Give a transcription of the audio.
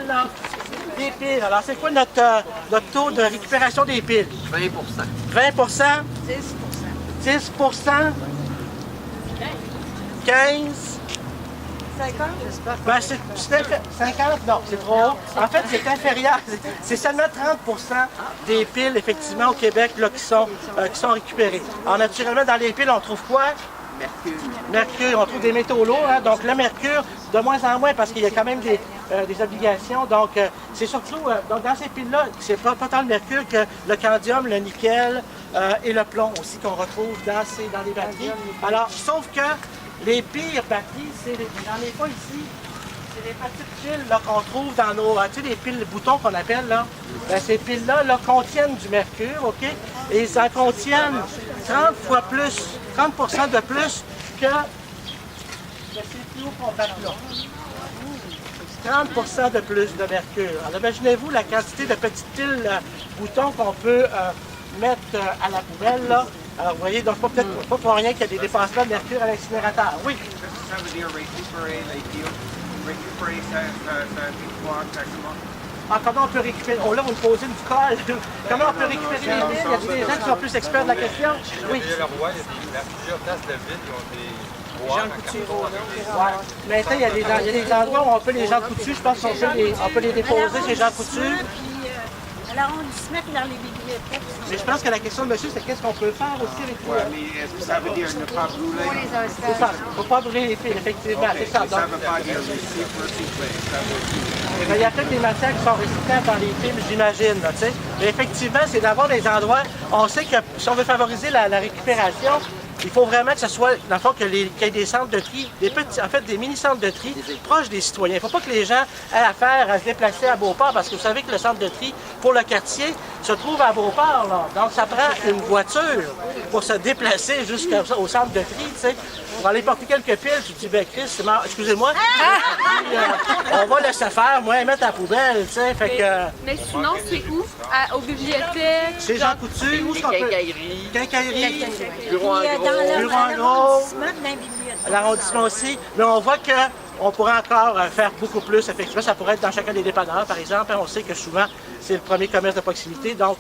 là. Des piles. Alors, c'est quoi notre taux de récupération des piles? 20 20 10 10 15 50 ben, c'est 50, non, c'est trop haut. En fait, c'est inférieur. C'est seulement 30 des piles, effectivement, au Québec, là, qui sont récupérées. Alors, naturellement, dans les piles, on trouve quoi? Mercure. On trouve des métaux lourds, hein? Donc le mercure, de moins en moins, parce qu'il y a quand même des obligations. Donc, c'est surtout, donc dans ces piles-là, c'est pas tant le mercure que le candium, le nickel et le plomb aussi qu'on retrouve dans les batteries. Alors, sauf que les pires batteries, j'en ai pas ici, c'est les petites piles là, qu'on trouve dans nos, tu sais, les piles boutons qu'on appelle là. Ben, ces piles-là là, contiennent du mercure, OK? Et ils en contiennent 30 fois plus, 30 de plus que ces plus hauts contacts-là. 30 de plus de mercure. Alors imaginez-vous la quantité de petites piles boutons qu'on peut mettre à la poubelle là. Alors vous voyez, donc peut-être pas pour rien qu'il y a des dépassements de mercure à l'incinérateur. Oui. Ça veut dire récupérer les piles. Récupérer ça quoi exactement? Ah, comment on peut récupérer? Oh là, vous me posez une colle. Comment on peut récupérer les piles? Y a des gens qui sont plus experts de la question? Oui. Il y a le roi, il y a plusieurs places de vide, ils ont des rois. Ouais. Maintenant, il y a des endroits où on peut les gens coutus, je pense qu'on peut les déposer chez Jean Coutu. À l'arrondissement et dans les bibliothèques. Mais je pense que la question de monsieur, c'est qu'est-ce qu'on peut faire aussi avec Ouais, mais est-ce que ça veut dire ne pas brûler? C'est ça. Il ne faut pas brûler les piles, effectivement. C'est ça. Ça ne veut pas dire recycler. Ça veut dire... Eh bien, il y a peut-être des matières qui sont recyclables dans les piles, j'imagine. Là, tu sais. Mais effectivement, c'est d'avoir des endroits. On sait que si on veut favoriser la récupération, il faut vraiment que ce soit, dans le fond, qu'il y ait des centres de tri, des mini-centres de tri proches des citoyens. Il ne faut pas que les gens aient affaire à se déplacer à Beauport, parce que vous savez que le centre de tri pour le quartier se trouve à Beauport. Là. Donc, ça prend une voiture pour se déplacer jusqu'au centre de tri, tu sais. Pour aller porter quelques piles, tu te dis, ben Chris, excusez-moi, on va laisser faire, moi, mettre à la poubelle, tu sais. Fait que... Mais sinon, c'est où? Aux bibliothèques? Chez Jean Coutu, où est-ce qu'on peut... Quincaillerie. Bureau en gros. Bureau en gros. L'arrondissement, dans les bibliothèques. L'arrondissement aussi. Mais on voit qu'on pourrait encore faire beaucoup plus. Effectivement, ça pourrait être dans chacun des dépanneurs, par exemple. On sait que souvent, c'est le premier commerce de proximité. Donc,